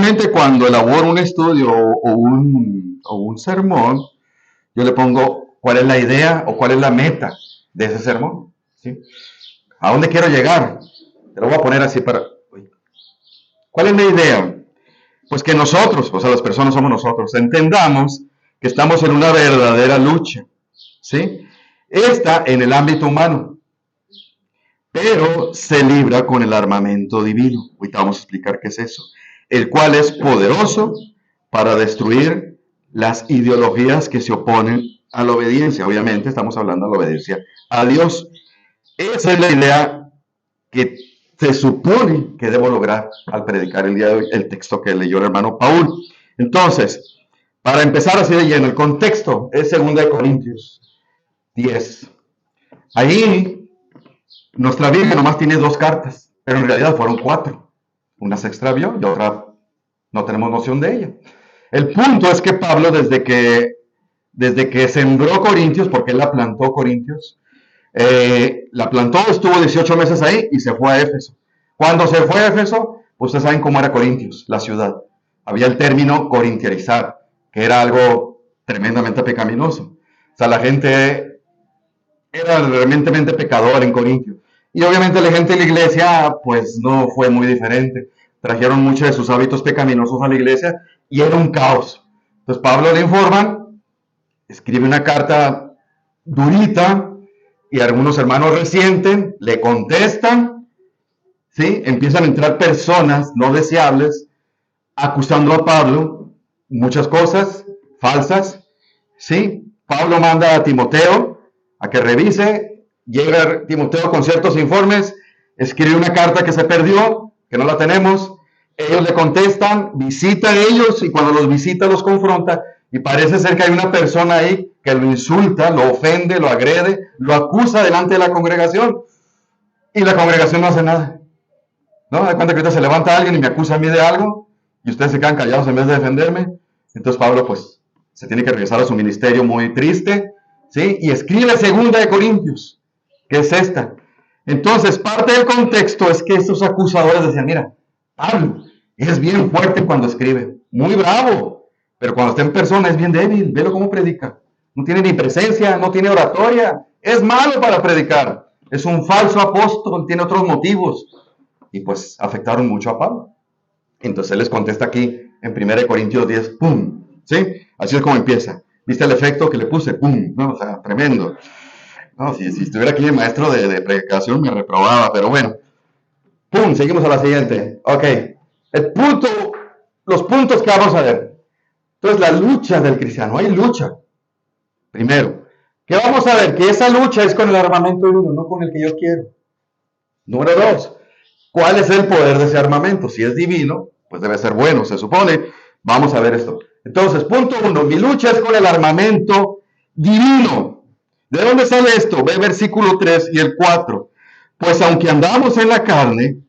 Normalmente cuando elaboro un estudio o un sermón, yo le pongo cuál es la idea o cuál es la meta de ese sermón, ¿sí? ¿A dónde quiero llegar? Te lo voy a poner así para... ¿Cuál es la idea? Pues que nosotros, o sea, las personas somos nosotros, entendamos que estamos en una verdadera lucha, ¿sí? Esta en el ámbito humano, pero se libra con el armamento divino. Ahorita vamos a explicar qué es eso. El cual es poderoso para destruir las ideologías que se oponen a la obediencia. Obviamente estamos hablando de la obediencia a Dios. Esa es la idea que se supone que debo lograr al predicar el día de hoy el texto que leyó el hermano Paul. Entonces, para empezar así de lleno, el contexto es 2 Corintios 10. Ahí nuestra Biblia nomás tiene 2 cartas, pero en realidad fueron 4. Una se extravió y otra no tenemos noción de ella. El punto es que Pablo, desde que sembró Corintios, porque él la plantó Corintios, la plantó, estuvo 18 meses ahí y se fue a Éfeso. Cuando se fue a Éfeso, ustedes saben cómo era Corintios, la ciudad. Había el término corintiarizar, que era algo tremendamente pecaminoso. O sea, la gente era realmente pecadora en Corintio. Y obviamente la gente de la iglesia, pues no fue muy diferente. Trajeron muchos de sus hábitos pecaminosos a la iglesia y era un caos. Entonces Pablo le informan, escribe una carta durita, y algunos hermanos resienten, le contestan, ¿sí? Empiezan a entrar personas no deseables acusando a Pablo muchas cosas falsas, ¿sí? Pablo manda a Timoteo a que revise, llega Timoteo con ciertos informes, escribe una carta que se perdió, que no la tenemos, ellos le contestan, visita a ellos y cuando los visita los confronta y parece ser que hay una persona ahí que lo insulta, lo ofende, lo agrede, lo acusa delante de la congregación y la congregación no hace nada. ¿No? Da cuenta que ahorita se levanta alguien y me acusa a mí de algo y ustedes se quedan callados en vez de defenderme. Entonces Pablo pues se tiene que regresar a su ministerio muy triste, ¿sí? Y escribe 2 Corintios, que es esta. Entonces parte del contexto es que estos acusadores decían, mira, Pablo es bien fuerte cuando escribe, muy bravo, pero cuando está en persona es bien débil, velo cómo predica. No tiene ni presencia, no tiene oratoria, es malo para predicar, es un falso apóstol, tiene otros motivos. Y pues afectaron mucho a Pablo. Entonces él les contesta aquí en 1 Corintios 10, ¡pum! ¿Sí? Así es como empieza. ¿Viste el efecto que le puse? ¡Pum! ¿No? O sea, tremendo. No, si estuviera aquí el maestro de predicación me reprobaba, pero bueno. ¡Pum! Seguimos a la siguiente. Ok. Los puntos que vamos a ver. Entonces, la lucha del cristiano. Hay lucha. Primero, ¿qué vamos a ver? Que esa lucha es con el armamento divino, no con el que yo quiero. Número 2, ¿cuál es el poder de ese armamento? Si es divino, pues debe ser bueno, se supone. Vamos a ver esto. Entonces, punto 1, mi lucha es con el armamento divino. ¿De dónde sale esto? Ve versículo 3 y el 4. Pues aunque andamos en la carne,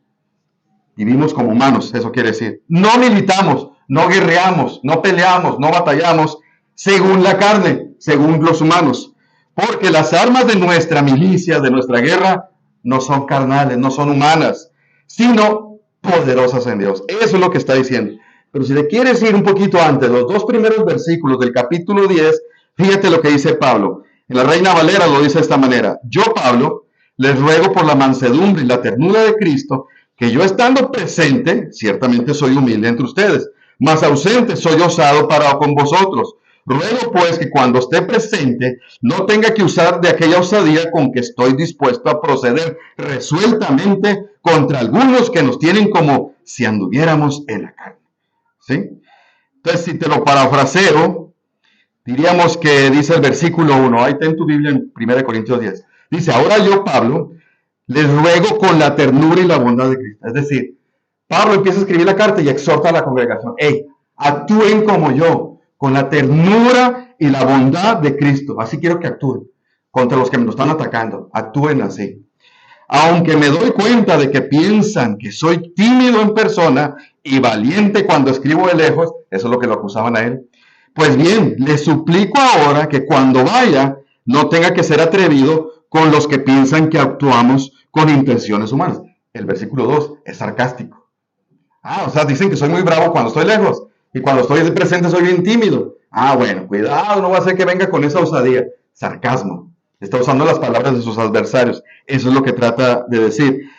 vivimos como humanos, eso quiere decir. No militamos, no guerreamos, no peleamos, no batallamos según la carne, según los humanos. Porque las armas de nuestra milicia, de nuestra guerra, no son carnales, no son humanas, sino poderosas en Dios. Eso es lo que está diciendo. Pero si le quieres ir un poquito antes, los 2 primeros versículos del capítulo 10, fíjate lo que dice Pablo. En la Reina Valera lo dice de esta manera. Yo, Pablo, les ruego por la mansedumbre y la ternura de Cristo, que yo estando presente, ciertamente soy humilde entre ustedes, mas ausente soy osado para con vosotros. Ruego pues que cuando esté presente no tenga que usar de aquella osadía con que estoy dispuesto a proceder resueltamente contra algunos que nos tienen como si anduviéramos en la carne. ¿Sí? Entonces, si te lo parafraseo, diríamos que dice el versículo 1, ahí está en tu Biblia en 1 Corintios 10. Dice, ahora yo, Pablo, les ruego con la ternura y la bondad de Cristo. Es decir, Pablo empieza a escribir la carta y exhorta a la congregación. Hey, actúen como yo, con la ternura y la bondad de Cristo. Así quiero que actúen contra los que me lo están atacando. Actúen así. Aunque me doy cuenta de que piensan que soy tímido en persona y valiente cuando escribo de lejos, eso es lo que lo acusaban a él. Pues bien, le suplico ahora que cuando vaya no tenga que ser atrevido con los que piensan que actuamos con intenciones humanas. El versículo 2 es sarcástico. Ah, o sea, dicen que soy muy bravo cuando estoy lejos y cuando estoy presente soy bien tímido. Ah, bueno, cuidado, no va a ser que venga con esa osadía. Sarcasmo. Está usando las palabras de sus adversarios. Eso es lo que trata de decir.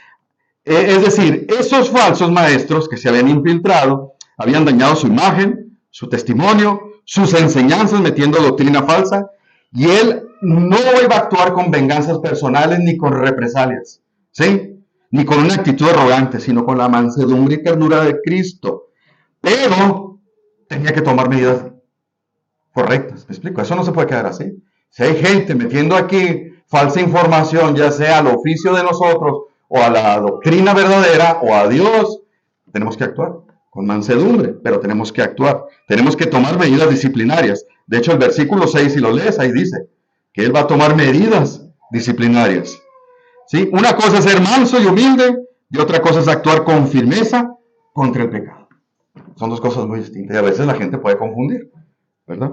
Es decir, esos falsos maestros que se habían infiltrado habían dañado su imagen, su testimonio, sus enseñanzas metiendo doctrina falsa, y él no iba a actuar con venganzas personales ni con represalias, ¿sí? Ni con una actitud arrogante, sino con la mansedumbre y ternura de Cristo. Pero tenía que tomar medidas correctas, ¿me explico? Eso no se puede quedar así. Si hay gente metiendo aquí falsa información, ya sea al oficio de nosotros, o a la doctrina verdadera, o a Dios, tenemos que actuar con mansedumbre, pero tenemos que actuar. Tenemos que tomar medidas disciplinarias. De hecho, el versículo 6, si lo lees, ahí dice que Él va a tomar medidas disciplinarias. ¿Sí? Una cosa es ser manso y humilde, y otra cosa es actuar con firmeza contra el pecado. Son dos cosas muy distintas, y a veces la gente puede confundir, ¿verdad?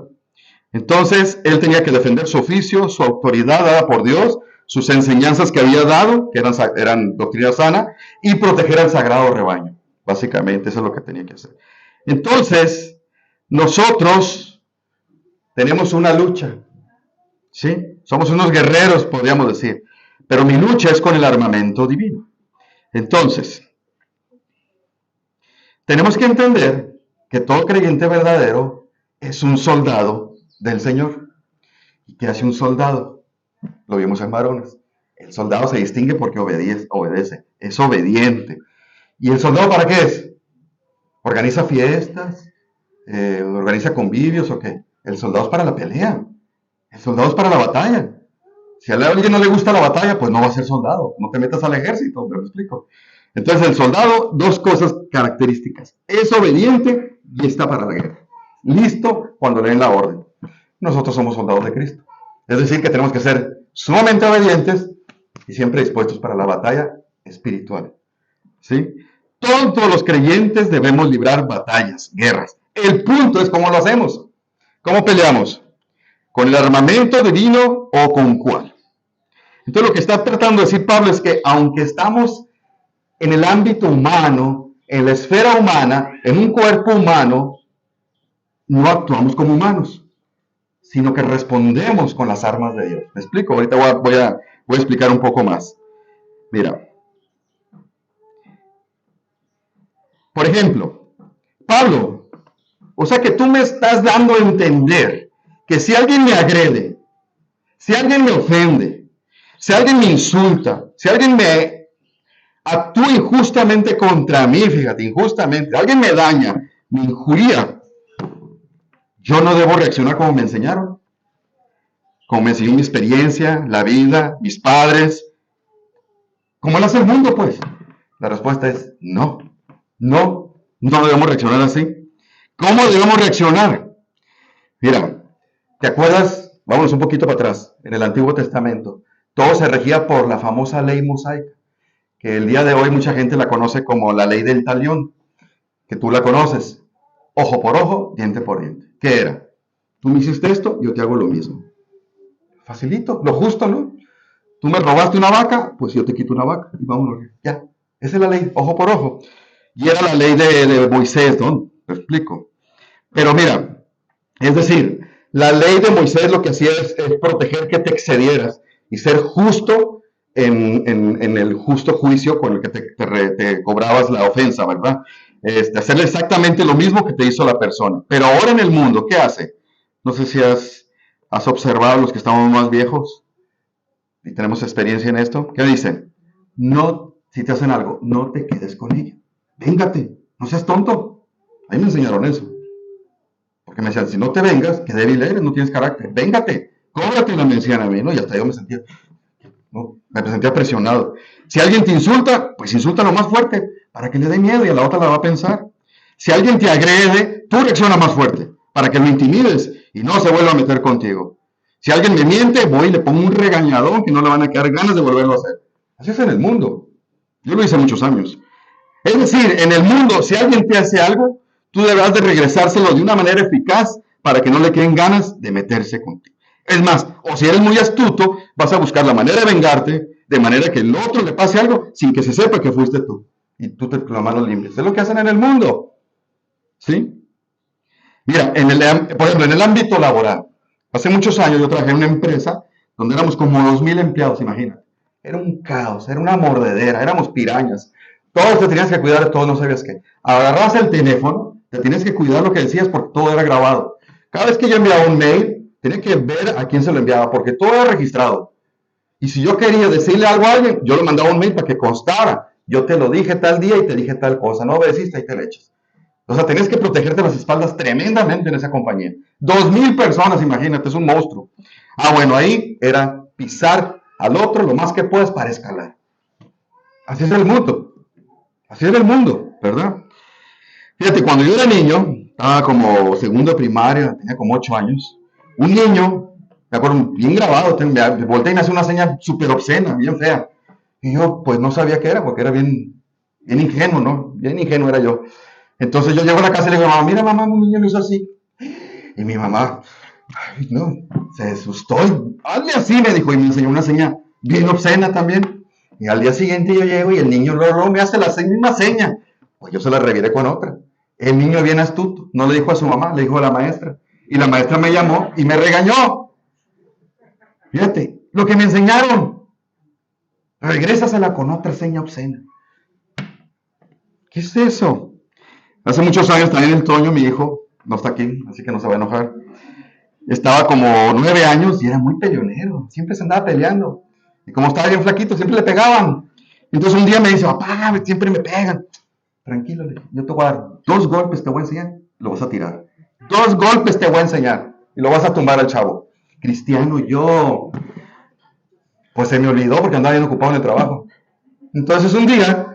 Entonces, él tenía que defender su oficio, su autoridad dada por Dios, sus enseñanzas que había dado, que eran doctrina sana, y proteger al sagrado rebaño. Básicamente, eso es lo que tenía que hacer. Entonces, nosotros tenemos una lucha, ¿sí? Somos unos guerreros, podríamos decir, pero mi lucha es con el armamento divino. Entonces, tenemos que entender que todo creyente verdadero es un soldado del Señor. ¿Y qué hace un soldado? Lo vimos en varones. El soldado se distingue porque obedece, es obediente. ¿Y el soldado para qué es? ¿Organiza fiestas? ¿Organiza convivios o qué? El soldado es para la pelea. El soldado es para la batalla. Si a alguien no le gusta la batalla, pues no va a ser soldado. No te metas al ejército, me lo explico. Entonces el soldado, dos cosas características. Es obediente y está para la guerra. Listo cuando le den la orden. Nosotros somos soldados de Cristo. Es decir, que tenemos que ser sumamente obedientes y siempre dispuestos para la batalla espiritual. ¿Sí? Todos los creyentes debemos librar batallas, guerras. El punto es cómo lo hacemos. ¿Cómo peleamos? ¿Con el armamento divino o con cuál? Entonces lo que está tratando de decir Pablo es que aunque estamos en el ámbito humano, en la esfera humana, en un cuerpo humano, no actuamos como humanos, sino que respondemos con las armas de Dios. ¿Me explico? Ahorita voy a explicar un poco más. Mira, por ejemplo, Pablo, o sea que tú me estás dando a entender que si alguien me agrede, si alguien me ofende, si alguien me insulta, si alguien me actúa injustamente contra mí, fíjate, injustamente, alguien me daña, me injuria, yo no debo reaccionar como me enseñaron, como me enseñó mi experiencia, la vida, mis padres, como lo hace el mundo, pues. La respuesta es no, no debemos reaccionar así. ¿Cómo debemos reaccionar? Mira, ¿te acuerdas? Vámonos un poquito para atrás. En el Antiguo Testamento, todo se regía por la famosa ley mosaica, que el día de hoy mucha gente la conoce como la ley del talión, que tú la conoces. Ojo por ojo, diente por diente. ¿Qué era? Tú me hiciste esto, yo te hago lo mismo. Facilito, lo justo, ¿no? Tú me robaste una vaca, pues yo te quito una vaca y vámonos. Ya, esa es la ley, ojo por ojo. Y era la ley de Moisés, ¿no? Te explico. Pero mira, es decir, la ley de Moisés lo que hacía es proteger que te excedieras y ser justo en el justo juicio con el que te cobrabas la ofensa, ¿verdad? Hacerle exactamente lo mismo que te hizo la persona. Pero ahora en el mundo, ¿qué hace? No sé si has observado los que estamos más viejos y tenemos experiencia en esto. ¿Qué dicen? No, si te hacen algo, no te quedes con ello. Véngate, no seas tonto. A mí me enseñaron eso. Porque me decían, si no te vengas, que débil eres, no tienes carácter. Véngate, cóbrate, me decían a mí, ¿no? Y hasta yo me sentía, ¿no? Me sentía presionado. Si alguien te insulta, pues insúltalo más fuerte, para que le dé miedo y a la otra la va a pensar. Si alguien te agrede, tú reacciona más fuerte, para que lo intimides y no se vuelva a meter contigo. Si alguien me miente, voy y le pongo un regañadón que no le van a quedar ganas de volverlo a hacer. Así es en el mundo. Yo lo hice muchos años. Es decir, en el mundo, si alguien te hace algo, tú deberás de regresárselo de una manera eficaz para que no le queden ganas de meterse contigo. Es más, o si eres muy astuto, vas a buscar la manera de vengarte, de manera que el otro le pase algo sin que se sepa que fuiste tú. y tú te las manos limpias. Es lo que hacen en el mundo. ¿Sí? Mira, por ejemplo, en el ámbito laboral, hace muchos años yo trabajé en una empresa donde éramos como 2,000 empleados, imagínate. Era un caos, era una mordedera, éramos pirañas. Todos te tenías que cuidar de todo, no sabías qué. Agarrabas el teléfono, te tienes que cuidar lo que decías porque todo era grabado. Cada vez que yo enviaba un mail, tenía que ver a quién se lo enviaba porque todo era registrado. Y si yo quería decirle algo a alguien, yo le mandaba un mail para que constara. Yo te lo dije tal día y te dije tal cosa. No obedeciste y te le echas. O sea, tenías que protegerte las espaldas tremendamente en esa compañía. 2,000 personas, imagínate, es un monstruo. Ah, bueno, ahí era pisar al otro lo más que puedas para escalar. Así es el mundo. Así era el mundo, ¿verdad? Fíjate, cuando yo era niño, estaba como segundo de primaria, tenía como 8 años, un niño, me acuerdo, bien grabado, me volteé y me hace una señal súper obscena, bien fea. Y yo, pues no sabía qué era, porque era bien ingenuo, ¿no? Bien ingenuo era yo. Entonces yo llego a la casa y le digo, mamá, mira, mamá, un niño me hizo así. Y mi mamá, ay, no, se asustó. Hazle así, me dijo, y me enseñó una seña bien obscena también. Y al día siguiente yo llego y el niño luego me hace la misma seña. Pues yo se la reviré con otra. El niño bien astuto, no le dijo a su mamá, le dijo a la maestra. Y la maestra me llamó y me regañó. Fíjate, lo que me enseñaron. Regrésasela con otra seña obscena. ¿Qué es eso? Hace muchos años también el Toño, mi hijo, no está aquí, así que no se va a enojar. Estaba como 9 años y era muy peleonero, siempre se andaba peleando. Y como estaba bien flaquito, siempre le pegaban. Entonces un día me dice, papá, siempre me pegan. Tranquilo, yo te voy a dar 2 golpes, te voy a enseñar, lo vas a tirar. 2 golpes te voy a enseñar y lo vas a tumbar al chavo. Cristiano, yo, pues se me olvidó porque andaba bien ocupado en el trabajo. Entonces un día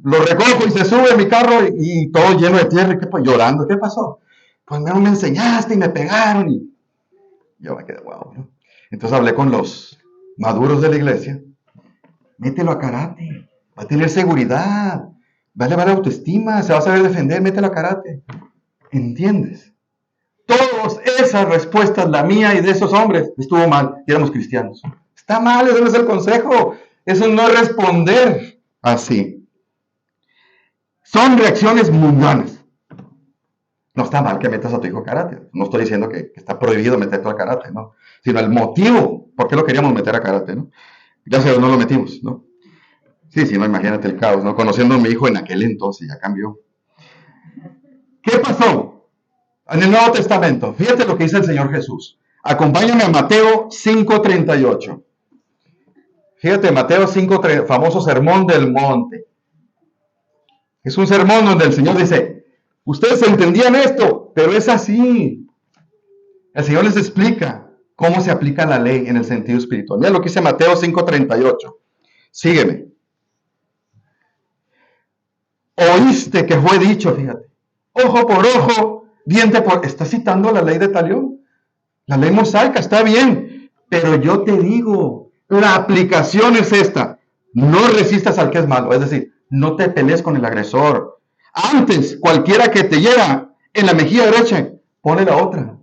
lo recojo y se sube a mi carro y todo lleno de tierra, llorando. ¿Qué pasó? Pues no me enseñaste y me pegaron. Y yo me quedé, wow, ¿no? Entonces hablé con los maduros de la iglesia. Mételo a karate, va a tener seguridad, va a elevar la autoestima, se va a saber defender, mételo a karate. ¿Entiendes? Todas esas respuestas, la mía y de esos hombres, estuvo mal, y éramos cristianos. Está mal, ese no es el consejo. Eso no es responder así. Son reacciones mundanas. No está mal que metas a tu hijo a karate. No estoy diciendo que está prohibido meterlo a karate, ¿no? Sino el motivo, por qué lo queríamos meter a karate, ¿no? Ya sé, no lo metimos, ¿no? Sí, no, imagínate el caos, ¿no? Conociendo a mi hijo en aquel entonces, ya cambió. ¿Qué pasó? En el Nuevo Testamento, fíjate lo que dice el Señor Jesús. Acompáñame a Mateo 5:38. Fíjate, Mateo 5, famoso sermón del monte. Es un sermón donde el Señor dice, ustedes entendían esto, pero es así. El Señor les explica cómo se aplica la ley en el sentido espiritual. Mira lo que dice Mateo 5:38. Sígueme. Oíste que fue dicho, fíjate, ojo por ojo, diente por... Está citando la ley de Talión. La ley mosaica, está bien, pero yo te digo, la aplicación es esta. No resistas al que es malo, es decir, no te pelees con el agresor. Antes, cualquiera que te hiera en la mejilla derecha, ponle la otra.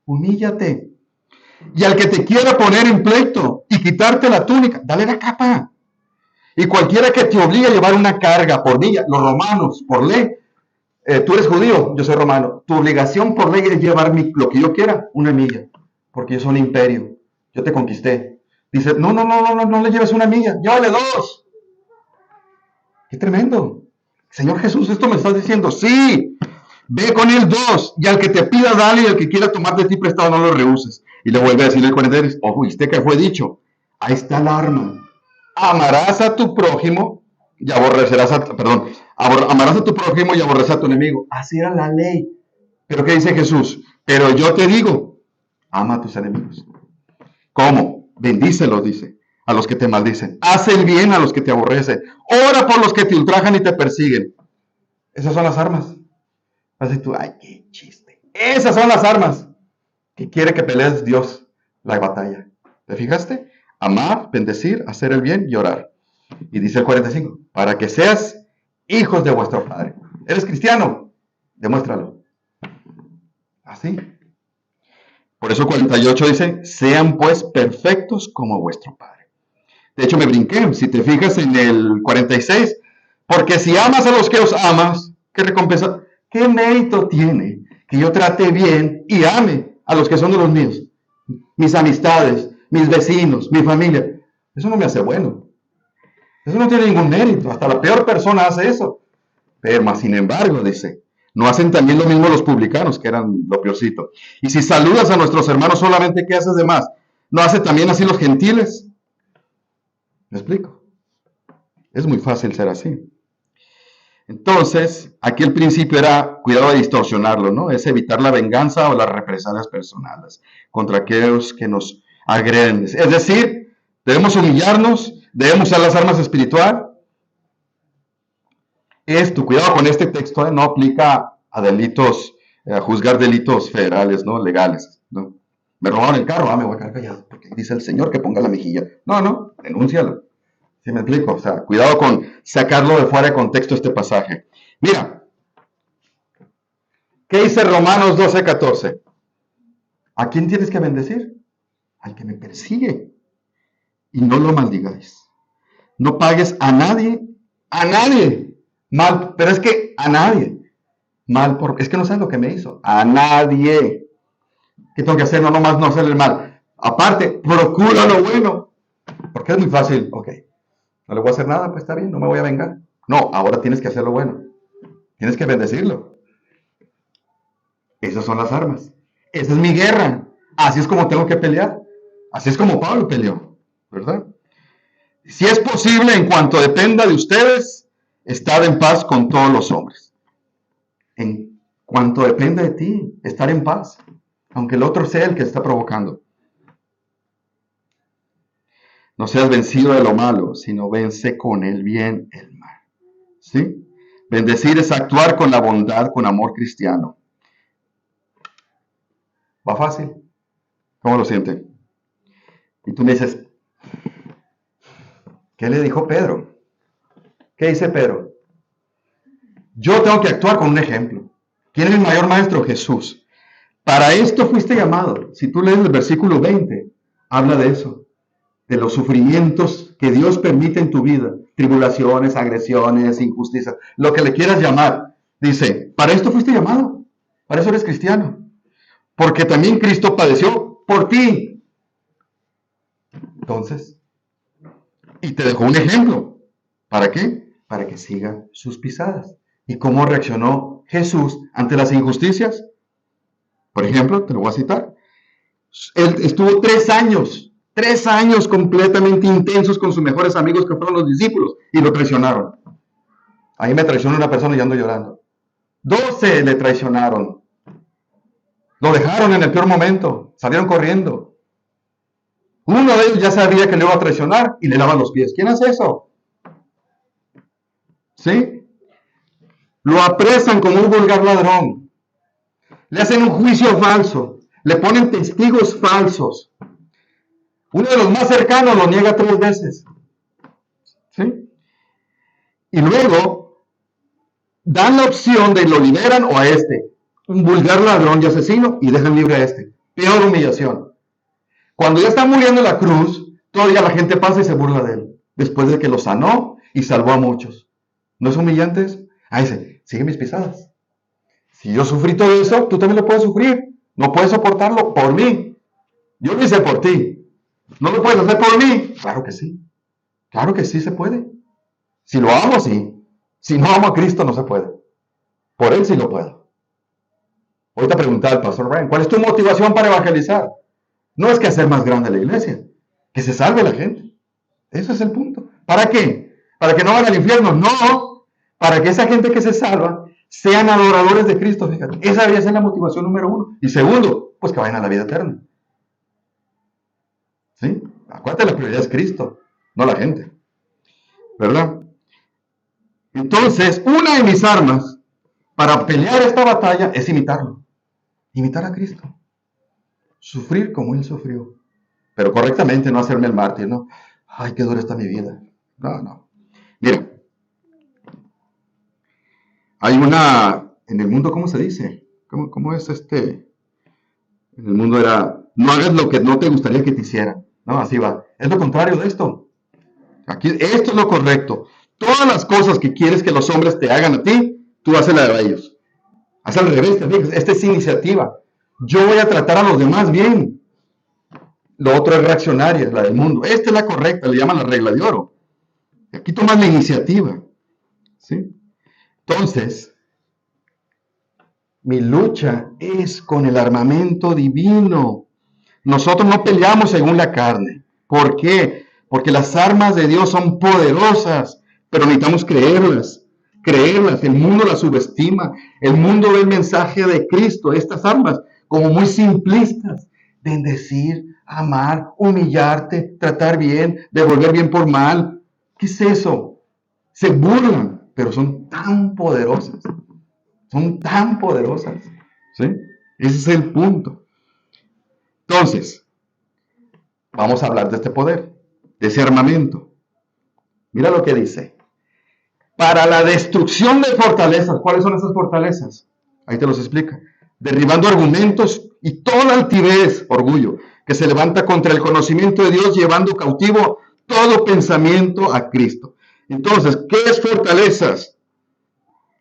Humíllate. Y al que te quiera poner en pleito y quitarte la túnica, dale la capa. Y cualquiera que te obligue a llevar una carga por milla, los romanos, por ley, tú eres judío, yo soy romano, tu obligación por ley es llevar lo que yo quiera, una milla, porque yo soy un imperio, yo te conquisté. Dice, no le lleves una milla, llévale 2. Qué tremendo. Señor Jesús, esto me estás diciendo, sí, ve con él 2, y al que te pida dale, y al que quiera tomar de ti prestado no lo rehuses. Y le vuelve a decir el 43, ojo, ¿viste que fue dicho? Ahí está el arma. Amarás a tu prójimo y aborrecerás amarás a tu prójimo y aborrecerás a tu enemigo. Así era la ley. Pero ¿qué dice Jesús? Pero yo te digo, ama a tus enemigos. ¿Cómo? Bendícelos, dice, a los que te maldicen. Haz el bien a los que te aborrecen. Ora por los que te ultrajan y te persiguen. Esas son las armas. Así tú, ay, qué chiste. Esas son las armas que quiere que pelees Dios la batalla. ¿Te fijaste? Amar, bendecir, hacer el bien y orar. Y dice el 45, para que seas hijos de vuestro Padre. ¿Eres cristiano? Demuéstralo. Así. Por eso 48 dice, sean pues perfectos como vuestro Padre. De hecho, me brinqué. Si te fijas en el 46, Porque si amas a los que os amas, ¿qué recompensa? ¿Qué mérito tiene que yo trate bien y ame a los que son de los míos? Mis amistades, mis vecinos, mi familia. Eso no me hace bueno. Eso no tiene ningún mérito. Hasta la peor persona hace eso. Pero más sin embargo, dice, ¿no hacen también lo mismo los publicanos, que eran lo peorcito? Y si saludas a nuestros hermanos solamente, ¿qué haces de más? ¿No hace también así los gentiles? ¿Me explico? Es muy fácil ser así. Entonces, aquí el principio era cuidado de distorsionarlo, ¿no? Es evitar la venganza o las represalias personales contra aquellos que nos agreden. Es decir, debemos humillarnos, debemos usar las armas espirituales. Esto, cuidado con este texto, no aplica a delitos, a juzgar delitos federales, ¿no? Legales, ¿no? Me robaron el carro, me voy a quedar callado, porque dice el Señor que ponga la mejilla. No, denúncialo. ¿Sí me explico? O sea, cuidado con sacarlo de fuera de contexto este pasaje. Mira, ¿qué dice Romanos 12:14? ¿A quién tienes que bendecir? Al que me persigue. Y no lo maldigáis. No pagues a nadie, mal, pero es que a nadie, mal por, es que no sabes lo que me hizo, a nadie. ¿Qué tengo que hacer? No, nomás no hacerle el mal. Aparte, procura lo bueno, porque es muy fácil, ok, no le voy a hacer nada, pues está bien, no me voy a vengar. No, ahora tienes que hacer lo bueno, tienes que bendecirlo. Esas son las armas. Esa es mi guerra. Así es como tengo que pelear. Así es como Pablo peleó, ¿verdad? Si es posible, en cuanto dependa de ustedes, estar en paz con todos los hombres. En cuanto dependa de ti, estar en paz, aunque el otro sea el que está provocando. No seas vencido de lo malo, sino vence con el bien el mal. ¿Sí? Bendecir es actuar con la bondad, con amor cristiano. ¿Va fácil? ¿Cómo lo siente? Y tú me dices, ¿qué le dijo Pedro? ¿Qué dice Pedro? Yo tengo que actuar con un ejemplo. ¿Quién es el mayor maestro? Jesús. Para esto fuiste llamado. Si tú lees el versículo 20, habla de eso, de los sufrimientos que Dios permite en tu vida, tribulaciones, agresiones, injusticias, lo que le quieras llamar. Dice, para esto fuiste llamado, para eso eres cristiano, porque también Cristo padeció por ti. Entonces, y te dejó un ejemplo. ¿Para qué? Para que siga sus pisadas. ¿Y cómo reaccionó Jesús ante las injusticias? Por ejemplo, te lo voy a citar. Él estuvo 3 años completamente intensos con sus mejores amigos que fueron los discípulos y lo traicionaron. Ahí me traicionó una persona y ando llorando. 12 le traicionaron. Lo dejaron en el peor momento. Salieron corriendo. Uno de ellos ya sabía que le iba a traicionar y le lava los pies. ¿Quién hace eso? ¿Sí? Lo apresan como un vulgar ladrón. Le hacen un juicio falso. Le ponen testigos falsos. Uno de los más cercanos lo niega 3 veces. ¿Sí? Y luego dan la opción de lo liberan o a este. Un vulgar ladrón y asesino y dejan libre a este. Peor humillación. Cuando ya está muriendo en la cruz, todavía la gente pasa y se burla de él. Después de que lo sanó y salvó a muchos. ¿No es humillante eso? Ah, dice, sigue mis pisadas. Si yo sufrí todo eso, tú también lo puedes sufrir. No puedes soportarlo por mí. Yo lo hice por ti. ¿No lo puedes hacer por mí? Claro que sí. Claro que sí se puede. Si lo amo, sí. Si no amo a Cristo, no se puede. Por Él sí lo puedo. Ahorita preguntaba al pastor Brian, ¿cuál es tu motivación para evangelizar? No es que hacer más grande la iglesia, que se salve la gente. Ese es el punto. ¿Para qué? ¿Para que no van al infierno? No. Para que esa gente que se salva sean adoradores de Cristo, fíjate. Esa debería ser la motivación número 1. Y segundo, pues que vayan a la vida eterna. ¿Sí? Acuérdate, la prioridad es Cristo, no la gente. ¿Verdad? Entonces, una de mis armas para pelear esta batalla es imitarlo. Imitar a Cristo. Sufrir como Él sufrió. Pero correctamente, no hacerme el mártir, ¿no? Ay, qué dura está mi vida. No. Mira, hay una, en el mundo, ¿cómo se dice? ¿Cómo es este? En el mundo era, no hagas lo que no te gustaría que te hicieran. No, así va. Es lo contrario de esto. Aquí, esto es lo correcto. Todas las cosas que quieres que los hombres te hagan a ti, tú haces a ellos. Haz al revés, también. Esta es iniciativa. Yo voy a tratar a los demás bien. Lo otro es reaccionaria, la del mundo. Esta es la correcta, le llaman la regla de oro. Aquí tomas la iniciativa. ¿Sí? Entonces, mi lucha es con el armamento divino. Nosotros no peleamos según la carne. ¿Por qué? Porque las armas de Dios son poderosas, pero necesitamos creerlas. Creerlas. El mundo las subestima. El mundo ve el mensaje de Cristo, estas armas, como muy simplistas. Bendecir, amar, humillarte, tratar bien, devolver bien por mal. ¿Qué es eso? Se burlan, pero son tan poderosas. Son tan poderosas. ¿Sí? Ese es el punto. Entonces, vamos a hablar de este poder, de ese armamento. Mira lo que dice. Para la destrucción de fortalezas. ¿Cuáles son esas fortalezas? Ahí te los explica. Derribando argumentos y toda altivez, orgullo, que se levanta contra el conocimiento de Dios, llevando cautivo todo pensamiento a Cristo. Entonces, ¿qué es fortalezas?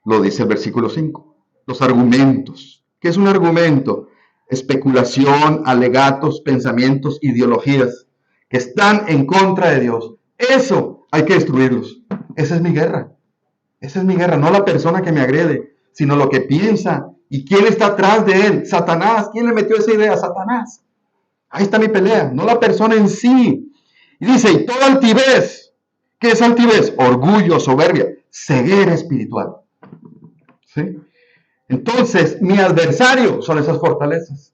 Lo dice el versículo 5. Los argumentos. ¿Qué es un argumento? Especulación, alegatos, pensamientos, ideologías que están en contra de Dios. Eso hay que destruirlos. Esa es mi guerra. Esa es mi guerra, no la persona que me agrede, sino lo que piensa y quién está atrás de él. Satanás. ¿Quién le metió esa idea? Satanás. Ahí está mi pelea, no la persona en sí. Y dice, y toda altivez. ¿Qué es altivez? Orgullo, soberbia, ceguera espiritual. ¿Sí? Entonces, mi adversario son esas fortalezas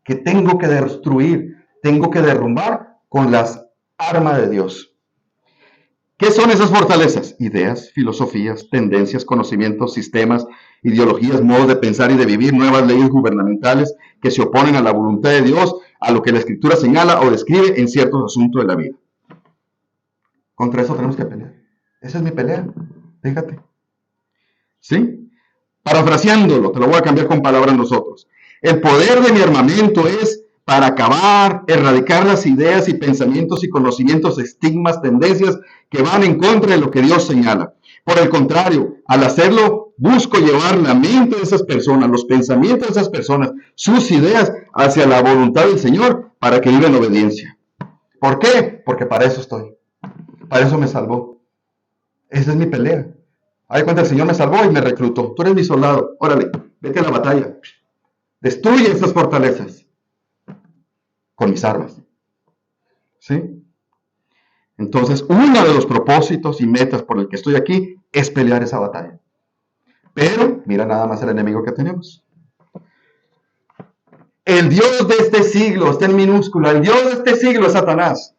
que tengo que destruir, tengo que derrumbar con las armas de Dios. ¿Qué son esas fortalezas? Ideas, filosofías, tendencias, conocimientos, sistemas, ideologías, modos de pensar y de vivir, nuevas leyes gubernamentales que se oponen a la voluntad de Dios, a lo que la Escritura señala o describe en ciertos asuntos de la vida. Contra eso tenemos que pelear. Esa es mi pelea. Fíjate. ¿Sí? Parafraseándolo, te lo voy a cambiar con palabras nosotros. El poder de mi armamento es para acabar, erradicar las ideas y pensamientos y conocimientos, estigmas, tendencias que van en contra de lo que Dios señala. Por el contrario, al hacerlo, busco llevar la mente de esas personas, los pensamientos de esas personas, sus ideas hacia la voluntad del Señor para que vivan en obediencia. ¿Por qué? Porque para eso estoy. Para eso me salvó. Esa es mi pelea. Ahí cuenta, el Señor me salvó y me reclutó. Tú eres mi soldado. Órale, vete a la batalla. Destruye estas fortalezas con mis armas. ¿Sí? Entonces, uno de los propósitos y metas por el que estoy aquí es pelear esa batalla. Pero, mira nada más el enemigo que tenemos. El Dios de este siglo, está en minúscula, el Dios de este siglo es Satanás.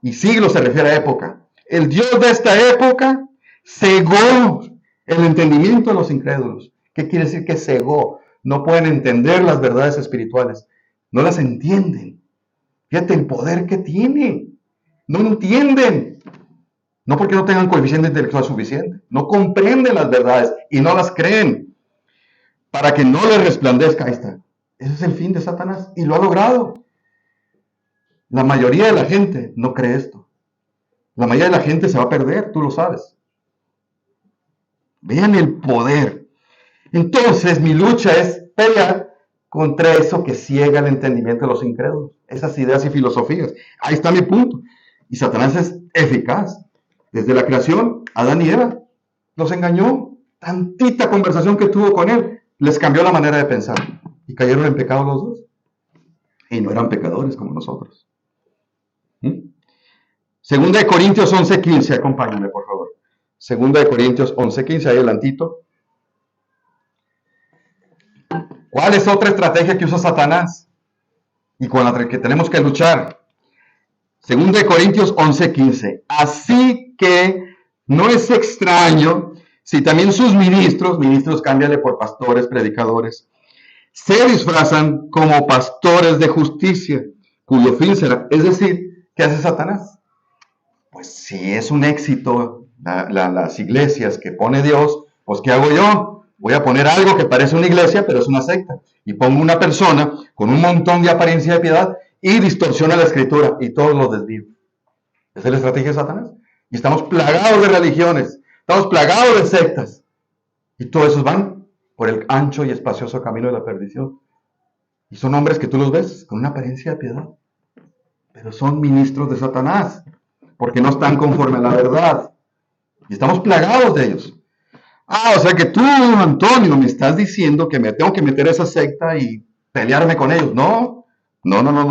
Y siglo se refiere a época. El Dios de esta época cegó el entendimiento de los incrédulos. ¿Qué quiere decir que cegó? No pueden entender las verdades espirituales. No las entienden. Fíjate el poder que tiene. No entienden. No porque no tengan coeficiente intelectual suficiente. No comprenden las verdades y no las creen. Para que no les resplandezca. Ahí está. Ese es el fin de Satanás. Y lo ha logrado. La mayoría de la gente no cree esto. La mayoría de la gente se va a perder, tú lo sabes. Vean el poder. Entonces, mi lucha es pelear contra eso que ciega el entendimiento de los incrédulos. Esas ideas y filosofías. Ahí está mi punto. Y Satanás es eficaz. Desde la creación, Adán y Eva los engañó. Tantita conversación que tuvo con él les cambió la manera de pensar. Y cayeron en pecado los dos. Y no eran pecadores como nosotros. Segunda de Corintios 11:15, acompáñame por favor. Segunda de Corintios 11:15, ahí adelantito. ¿Cuál es otra estrategia que usa Satanás? Y con la que tenemos que luchar. Segunda de Corintios 11:15. Así que no es extraño si también sus ministros, cámbiale por pastores, predicadores, se disfrazan como pastores de justicia, cuyo fin será, es decir, ¿qué hace Satanás? Pues si es un éxito las iglesias que pone Dios, pues ¿qué hago yo? Voy a poner algo que parece una iglesia, pero es una secta. Y pongo una persona con un montón de apariencia de piedad y distorsiona la escritura y todos los desvío. Esa es la estrategia de Satanás. Y estamos plagados de religiones Estamos plagados de sectas. Y todos esos van por el ancho y espacioso camino de la perdición. Y son hombres que tú los ves con una apariencia de piedad, pero son ministros de Satanás, porque no están conforme a la verdad. Y estamos plagados de ellos. Ah, o sea que tú, Antonio, me estás diciendo que me tengo que meter a esa secta y pelearme con ellos. No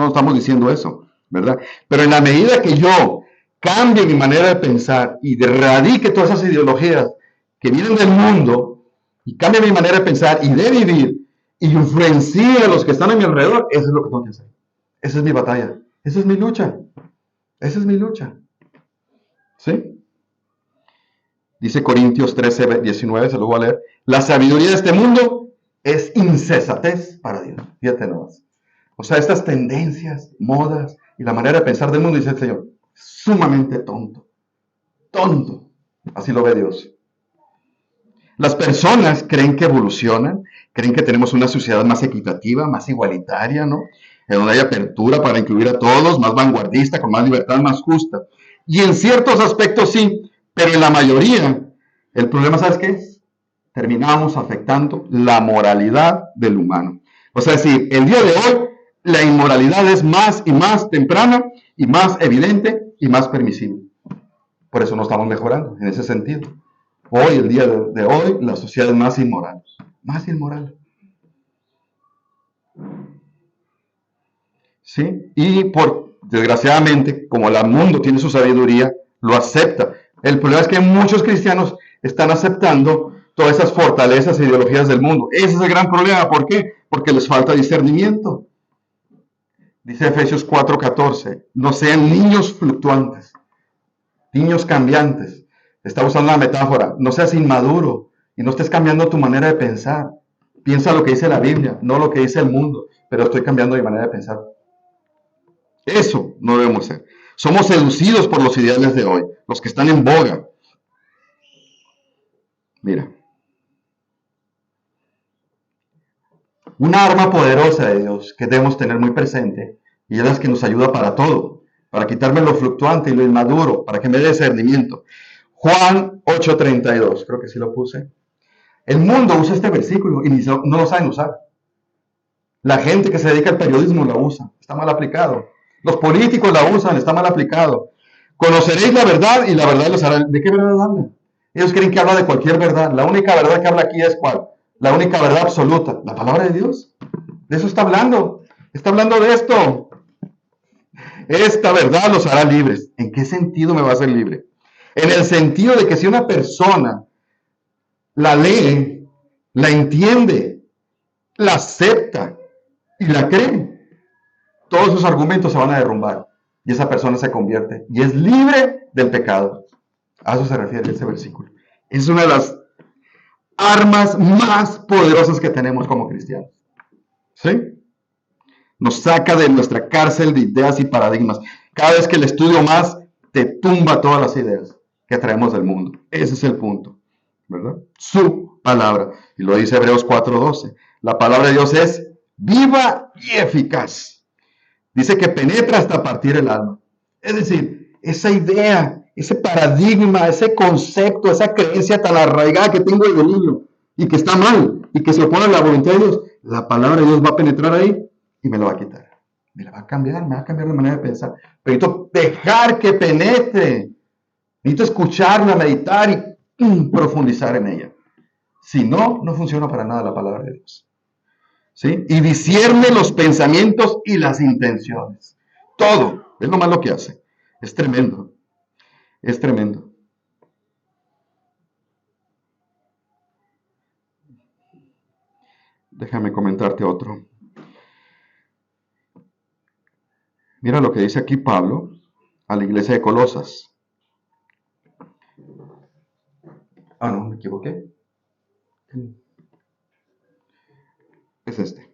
estamos diciendo eso, ¿verdad? Pero en la medida que yo cambie mi manera de pensar y erradique todas esas ideologías que vienen del mundo y cambie mi manera de pensar y de vivir y influencie a los que están a mi alrededor, eso es lo que tengo que hacer. Esa es mi batalla. Esa es mi lucha. Esa es mi lucha. ¿Sí? Dice Corintios 13, 19, se lo voy a leer. La sabiduría de este mundo es insensatez para Dios. Fíjate nomás. O sea, estas tendencias, modas y la manera de pensar del mundo, dice el Señor, sumamente tonto. Tonto. Así lo ve Dios. Las personas creen que evolucionan, creen que tenemos una sociedad más equitativa, más igualitaria, ¿no? En donde hay apertura para incluir a todos, más vanguardista, con más libertad, más justa. Y en ciertos aspectos sí, pero en la mayoría, el problema, ¿sabes qué es? Terminamos afectando la moralidad del humano. O sea, es decir, el día de hoy, la inmoralidad es más y más temprana y más evidente y más permisible. Por eso no estamos mejorando en ese sentido. Hoy, el día de hoy, la sociedad es más inmoral. Más inmoral. ¿Sí? Y desgraciadamente, como el mundo tiene su sabiduría, lo acepta. El problema es que muchos cristianos están aceptando todas esas fortalezas e ideologías del mundo. Ese es el gran problema. ¿Por qué? Porque les falta discernimiento. Dice Efesios 4:14, no sean niños fluctuantes, niños cambiantes. Está usando una metáfora. No seas inmaduro y no estés cambiando tu manera de pensar. Piensa lo que dice la Biblia, no lo que dice el mundo, pero estoy cambiando mi manera de pensar. Eso no debemos ser. Somos seducidos por los ideales de hoy, los que están en boga. Mira, una arma poderosa de Dios que debemos tener muy presente, y es la que nos ayuda para todo, para quitarme lo fluctuante y lo inmaduro, para que me dé discernimiento. Juan 8:32, creo que sí lo puse. El mundo usa este versículo y no lo saben usar. La gente que se dedica al periodismo la usa, está mal aplicado. Los políticos la usan, está mal aplicado. Conoceréis la verdad y la verdad los hará. ¿De qué verdad hablan? Ellos creen que habla de cualquier verdad. La única verdad que habla aquí es ¿cuál? La única verdad absoluta, la palabra de Dios. De eso está hablando. Está hablando de esto. Esta verdad los hará libres. ¿En qué sentido me va a hacer libre? En el sentido de que si una persona la lee, la entiende, la acepta y la cree, todos sus argumentos se van a derrumbar y esa persona se convierte y es libre del pecado. A eso se refiere ese versículo. Es una de las armas más poderosas que tenemos como cristianos. ¿Sí? Nos saca de nuestra cárcel de ideas y paradigmas. Cada vez que le estudio más, te tumba todas las ideas que traemos del mundo. Ese es el punto, ¿verdad? Su palabra. Y lo dice Hebreos 4:12. La palabra de Dios es viva y eficaz. Dice que penetra hasta partir el alma. Es decir, esa idea, ese paradigma, ese concepto, esa creencia tan arraigada que tengo desde niño y que está mal y que se opone a la voluntad de Dios, la palabra de Dios va a penetrar ahí y me lo va a quitar. Me la va a cambiar, me va a cambiar de manera de pensar. Pero necesito dejar que penetre. Necesito escucharla, meditar y profundizar en ella. Si no, no funciona para nada la palabra de Dios. ¿Sí? Y discierne los pensamientos y las intenciones. Todo. Es nomás lo que hace. Es tremendo. Es tremendo. Déjame comentarte otro. Mira lo que dice aquí Pablo a la iglesia de Colosas. Ah, no, me equivoqué. Es este.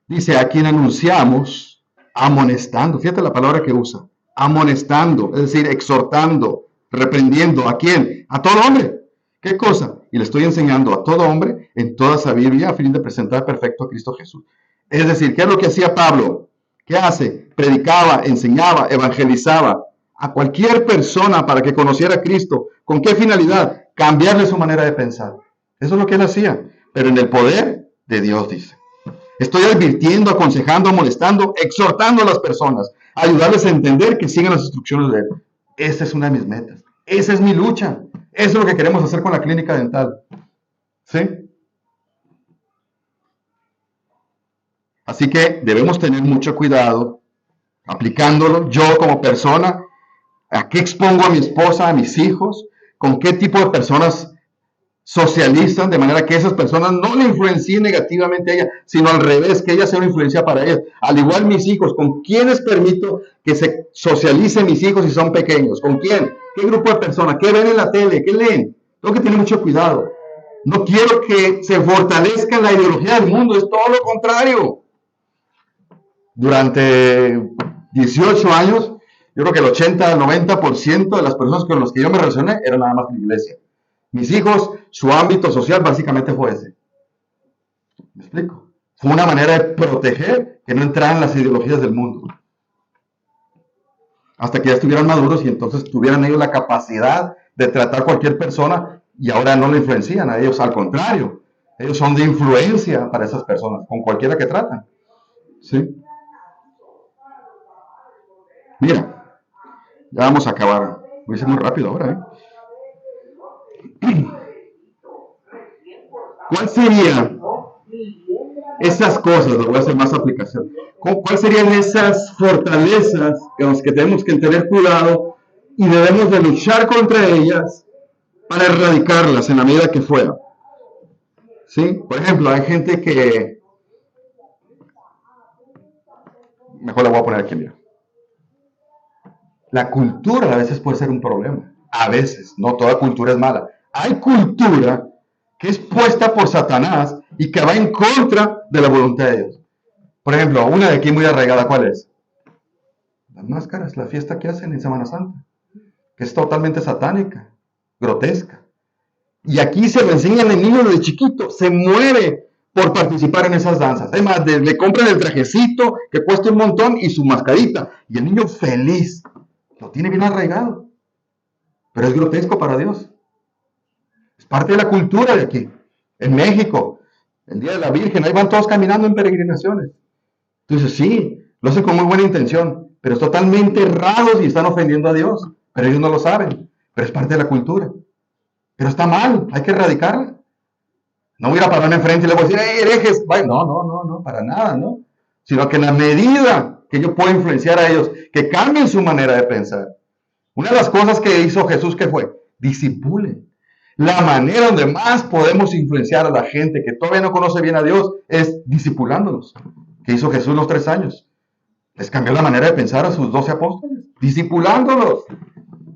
Dice, a quien anunciamos, amonestando. Fíjate la palabra que usa. Amonestando, es decir, exhortando, reprendiendo. ¿A quién? A todo hombre. ¿Qué cosa? Y le estoy enseñando a todo hombre en toda sabiduría a fin de presentar perfecto a Cristo Jesús. Es decir, ¿qué es lo que hacía Pablo? ¿Qué hace? Predicaba, enseñaba, evangelizaba a cualquier persona para que conociera a Cristo. ¿Con qué finalidad? cambiarle su manera de pensar. Eso es lo que él hacía, pero en el poder de Dios, dice. Estoy advirtiendo, aconsejando, amonestando, exhortando a las personas, a ayudarles a entender que sigan las instrucciones de él. Esa es una de mis metas. Esa es mi lucha. Eso es lo que queremos hacer con la clínica dental. ¿Sí? Así que debemos tener mucho cuidado aplicándolo yo como persona. ¿A qué expongo a mi esposa, a mis hijos? ¿Con qué tipo de personas socializan? De manera que esas personas no le influencien negativamente a ella, sino al revés, que ella sea una influencia para ellas. Al igual mis hijos, ¿con quiénes permito que se socialicen mis hijos si son pequeños? ¿Con quién? ¿Qué grupo de personas? ¿Qué ven en la tele? ¿Qué leen? Tengo que tener mucho cuidado. No quiero que se fortalezca la ideología del mundo, es todo lo contrario. Durante 18 años, yo creo que el 80 al 90% de las personas con las que yo me relacioné eran nada más de la iglesia. Mis hijos, su ámbito social básicamente fue ese. ¿Me explico? Fue una manera de proteger que no entraran las ideologías del mundo. Hasta que ya estuvieran maduros y entonces tuvieran ellos la capacidad de tratar a cualquier persona y ahora no le influencian a ellos, al contrario. Ellos son de influencia para esas personas, con cualquiera que tratan. ¿Sí? Mira, ya vamos a acabar. Voy a ser muy rápido ahora, ¿Cuál sería esas cosas? Lo voy a hacer más aplicación. ¿Cuáles serían esas fortalezas con las que tenemos que tener cuidado y debemos de luchar contra ellas para erradicarlas en la medida que pueda? ¿Sí? Por ejemplo, hay gente que... Mejor la voy a poner aquí, mira. La cultura a veces puede ser un problema. A veces, no toda cultura es mala. Hay cultura que es puesta por Satanás y que va en contra de la voluntad de Dios. Por ejemplo, una de aquí muy arraigada, ¿cuál es? Las máscaras, la fiesta que hacen en Semana Santa, que es totalmente satánica, grotesca. Y aquí se lo enseñan al niño desde chiquito, se muere por participar en esas danzas. Además, le compran el trajecito que cuesta un montón y su mascarita. Y el niño feliz, lo tiene bien arraigado. Pero es grotesco para Dios. Es parte de la cultura de aquí. En México, el Día de la Virgen, ahí van todos caminando en peregrinaciones. Entonces sí, lo hacen con muy buena intención, pero es totalmente errados y están ofendiendo a Dios. Pero ellos no lo saben, pero es parte de la cultura. Pero está mal, hay que erradicarla. No voy a parar enfrente y le voy a decir, ¡hey, herejes! No, para nada, ¿no? Sino que en la medida que yo puedo influenciar a ellos, que cambien su manera de pensar. Una de las cosas que hizo Jesús, ¿qué fue? Discipulen. La manera donde más podemos influenciar a la gente que todavía no conoce bien a Dios es discipulándolos. ¿Qué hizo Jesús los 3 años? Les cambió la manera de pensar a sus 12 apóstoles, discipulándolos.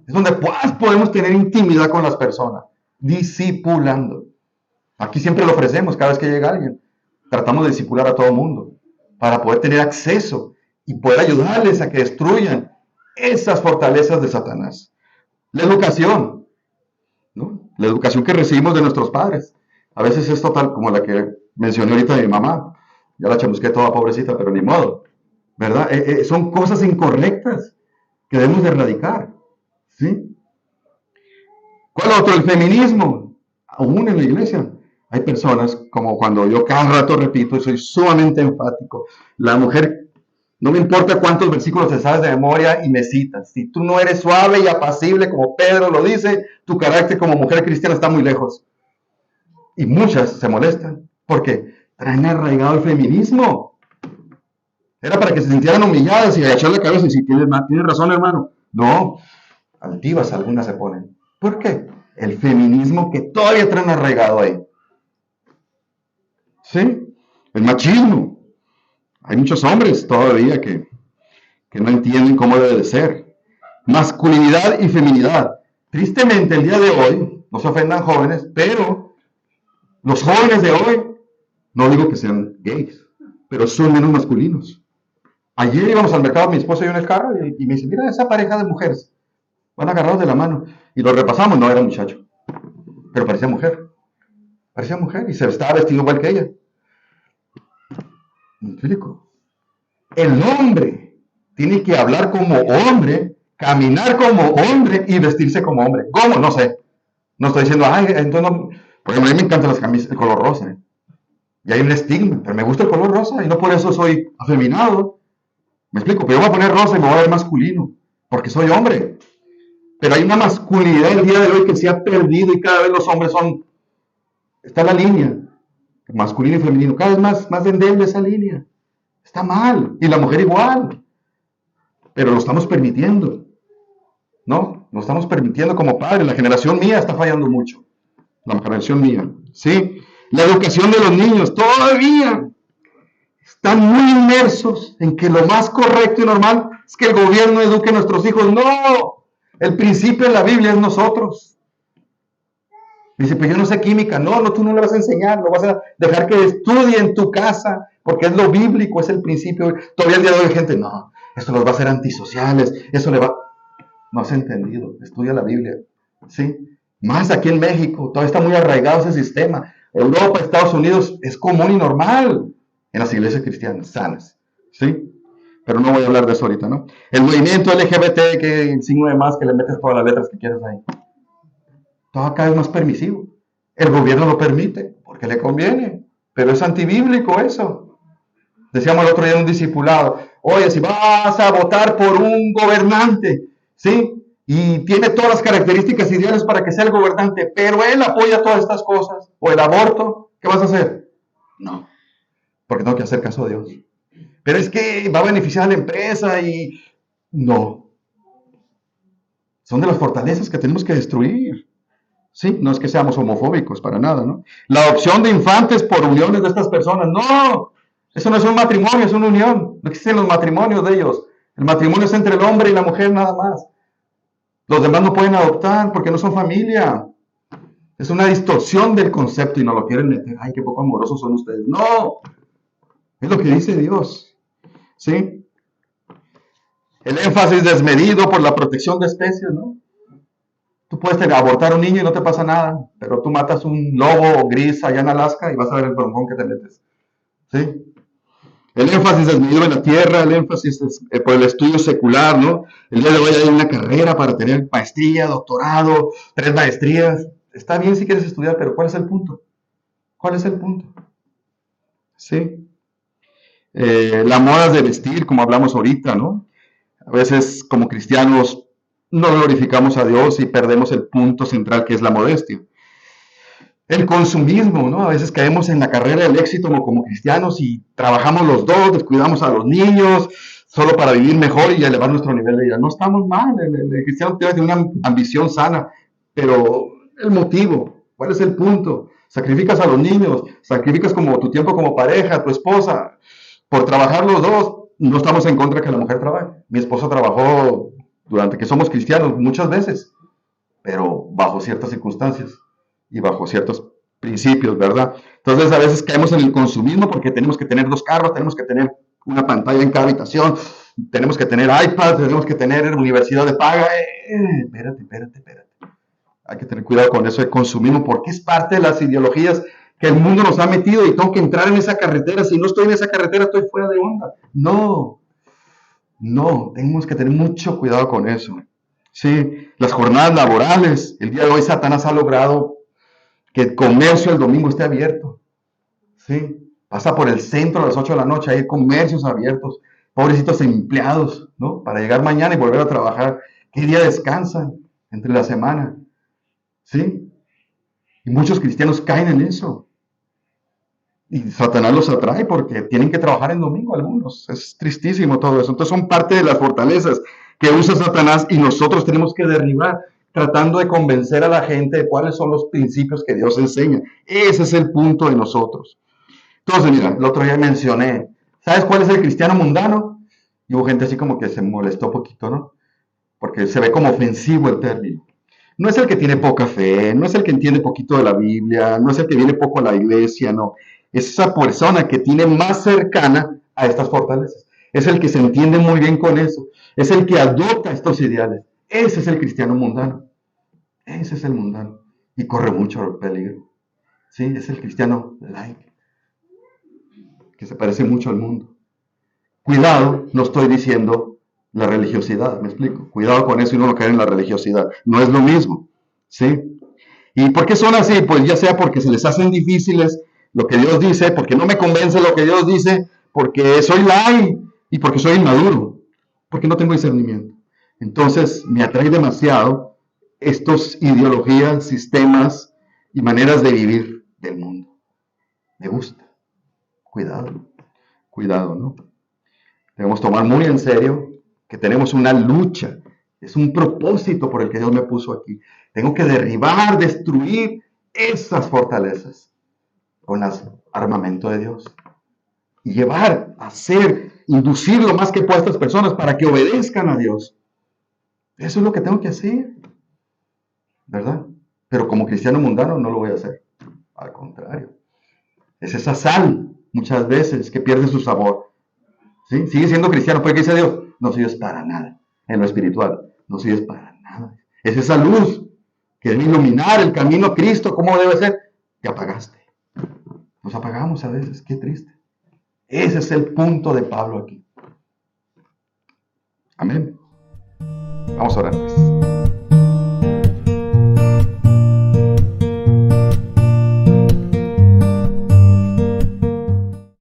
Es donde más podemos tener intimidad con las personas, discipulando. Aquí siempre lo ofrecemos cada vez que llega alguien. Tratamos de discipular a todo el mundo para poder tener acceso y poder ayudarles a que destruyan esas fortalezas de Satanás. La educación, ¿no? La educación que recibimos de nuestros padres. A veces es total, como la que mencioné ahorita de mi mamá. Ya la chamusqué toda, pobrecita, pero ni modo. ¿Verdad? Son cosas incorrectas que debemos de erradicar. ¿Sí? ¿Cuál otro? El feminismo. Aún en la iglesia hay personas, como cuando yo cada rato repito y soy sumamente enfático, la mujer, no me importa cuántos versículos te sabes de memoria y me citas, si tú no eres suave y apacible como Pedro lo dice, tu carácter como mujer cristiana está muy lejos. Y muchas se molestan porque traen arraigado el feminismo. Era para que se sintieran humilladas y agachar la cabeza y si tienes razón, hermano. No, altivas algunas se ponen. ¿Por qué? El feminismo que todavía traen arraigado ahí. ¿Sí? El machismo. Hay muchos hombres todavía que no entienden cómo debe de ser. Masculinidad y feminidad. Tristemente, el día de hoy, no se ofendan jóvenes, pero los jóvenes de hoy, no digo que sean gays, pero son menos masculinos. Ayer íbamos al mercado, mi esposa y yo en el carro, y me dice, mira esa pareja de mujeres, van agarrados de la mano. Y lo repasamos, no era muchacho, pero parecía mujer. Parecía mujer y se estaba vestido igual que ella. ¿Me explico? El hombre tiene que hablar como hombre, caminar como hombre y vestirse como hombre. ¿Cómo? No sé. No estoy diciendo, ay, entonces no, porque a mí me encantan las camisas, el color rosa, ¿eh? Y hay un estigma, pero me gusta el color rosa y no por eso soy afeminado. Me explico, pero yo voy a poner rosa y me voy a ver masculino, porque soy hombre. Pero hay una masculinidad el día de hoy que se ha perdido y cada vez los hombres son, está la línea, masculino y femenino, cada vez más endeble esa línea. Está mal. Y la mujer igual. Pero lo estamos permitiendo, ¿no? Lo estamos permitiendo como padres. La generación mía está fallando mucho. La generación mía, ¿sí? La educación de los niños todavía están muy inmersos en que lo más correcto y normal es que el gobierno eduque a nuestros hijos. No, el principio en la Biblia es nosotros. Dice, pues yo no sé química. No, no, tú no le vas a enseñar, lo vas a dejar que estudie en tu casa, porque es lo bíblico, es el principio. Todavía el día de hoy hay gente, no, esto los va a hacer antisociales, eso le va... No has entendido, estudia la Biblia, ¿sí? Más aquí en México, todavía está muy arraigado ese sistema. Europa, Estados Unidos, es común y normal en las iglesias cristianas, sanas, ¿sí? Pero no voy a hablar de eso ahorita, ¿no? El movimiento LGBT, que el signo de más, que le metes todas las letras que quieras ahí. Todo cada vez más permisivo. El gobierno lo permite, porque le conviene, pero es antibíblico eso. Decíamos el otro día en un discipulado, oye, si vas a votar por un gobernante, ¿sí? Y tiene todas las características ideales para que sea el gobernante, pero él apoya todas estas cosas, o el aborto, ¿qué vas a hacer? No, porque tengo que hacer caso a Dios. Pero es que va a beneficiar a la empresa y... No. Son de las fortalezas que tenemos que destruir. Sí, no es que seamos homofóbicos, para nada, ¿no? La adopción de infantes por uniones de estas personas, no, eso no es un matrimonio, es una unión. No existen los matrimonios de ellos. El matrimonio es entre el hombre y la mujer nada más. Los demás no pueden adoptar porque no son familia. Es una distorsión del concepto y no lo quieren meter. Ay, qué poco amorosos son ustedes. No, es lo que dice Dios. ¿Sí? El énfasis desmedido por la protección de especies, ¿no? Tú puedes abortar a un niño y no te pasa nada, pero tú matas un lobo gris allá en Alaska y vas a ver el broncón que te metes. ¿Sí? El énfasis desmedido en la tierra, el énfasis por el estudio secular, ¿no? El día de hoy hay una carrera para tener maestría, doctorado, 3 maestrías. Está bien si quieres estudiar, pero ¿cuál es el punto? ¿Cuál es el punto? ¿Sí? Las modas de vestir, como hablamos ahorita, ¿no? A veces como cristianos no glorificamos a Dios y perdemos el punto central que es la modestia. El consumismo, ¿no? A veces caemos en la carrera del éxito como cristianos y trabajamos los dos, descuidamos a los niños, solo para vivir mejor y elevar nuestro nivel de vida. No estamos mal, el cristiano tiene una ambición sana, pero el motivo, ¿cuál es el punto? Sacrificas a los niños, sacrificas como tu tiempo como pareja, tu esposa, por trabajar los dos. No estamos en contra de que la mujer trabaje. Mi esposa trabajó durante que somos cristianos muchas veces, pero bajo ciertas circunstancias y bajo ciertos principios, ¿verdad? Entonces a veces caemos en el consumismo porque tenemos que tener 2 carros, tenemos que tener una pantalla en cada habitación, tenemos que tener iPad, tenemos que tener universidad de paga. Espérate. Hay que tener cuidado con eso de consumismo porque es parte de las ideologías que el mundo nos ha metido y tengo que entrar en esa carretera. Si no estoy en esa carretera, estoy fuera de onda. No, tenemos que tener mucho cuidado con eso. Sí, las jornadas laborales. El día de hoy Satanás ha logrado que el comercio el domingo esté abierto. Sí, pasa por el centro a las 8 de la noche, hay comercios abiertos, pobrecitos empleados, ¿no? Para llegar mañana y volver a trabajar. ¿Qué día descansan entre la semana? Sí, y muchos cristianos caen en eso. Y Satanás los atrae porque tienen que trabajar en domingo algunos. Es tristísimo todo eso. Entonces son parte de las fortalezas que usa Satanás y nosotros tenemos que derribar, tratando de convencer a la gente de cuáles son los principios que Dios enseña. Ese es el punto de nosotros. Entonces, mira, el otro día mencioné, ¿sabes cuál es el cristiano mundano? Y hubo gente así como que se molestó un poquito, ¿no? Porque se ve como ofensivo el término. No es el que tiene poca fe, no es el que entiende poquito de la Biblia, no es el que viene poco a la iglesia, no. Es esa persona que tiene más cercana a estas fortalezas. Es el que se entiende muy bien con eso. Es el que adopta estos ideales. Ese es el cristiano mundano. Ese es el mundano. Y corre mucho peligro. Sí, es el cristiano light, que se parece mucho al mundo. Cuidado, no estoy diciendo la religiosidad, me explico. Cuidado con eso y no caer en la religiosidad. No es lo mismo. ¿Sí? ¿Y por qué son así? Pues ya sea porque se les hacen difíciles lo que Dios dice, porque no me convence lo que Dios dice, porque soy light y porque soy inmaduro, porque no tengo discernimiento. Entonces me atrae demasiado estos ideologías, sistemas y maneras de vivir del mundo. Me gusta. Cuidado, cuidado, ¿no? Debemos tomar muy en serio que tenemos una lucha. Es un propósito por el que Dios me puso aquí. Tengo que derribar, destruir esas fortalezas con el armamento de Dios. Y llevar, hacer, inducir lo más que pueda a estas personas para que obedezcan a Dios. Eso es lo que tengo que hacer, ¿verdad? Pero como cristiano mundano no lo voy a hacer. Al contrario. Es esa sal, muchas veces, que pierde su sabor. ¿Sí? Sigue siendo cristiano, ¿por qué dice Dios? No sirves para nada. En lo espiritual, no sirves para nada. Es esa luz que debe iluminar el camino a Cristo. ¿Cómo debe ser? Te apagaste. Nos apagamos a veces, qué triste. Ese es el punto de Pablo aquí. Amén. Vamos a orar pues.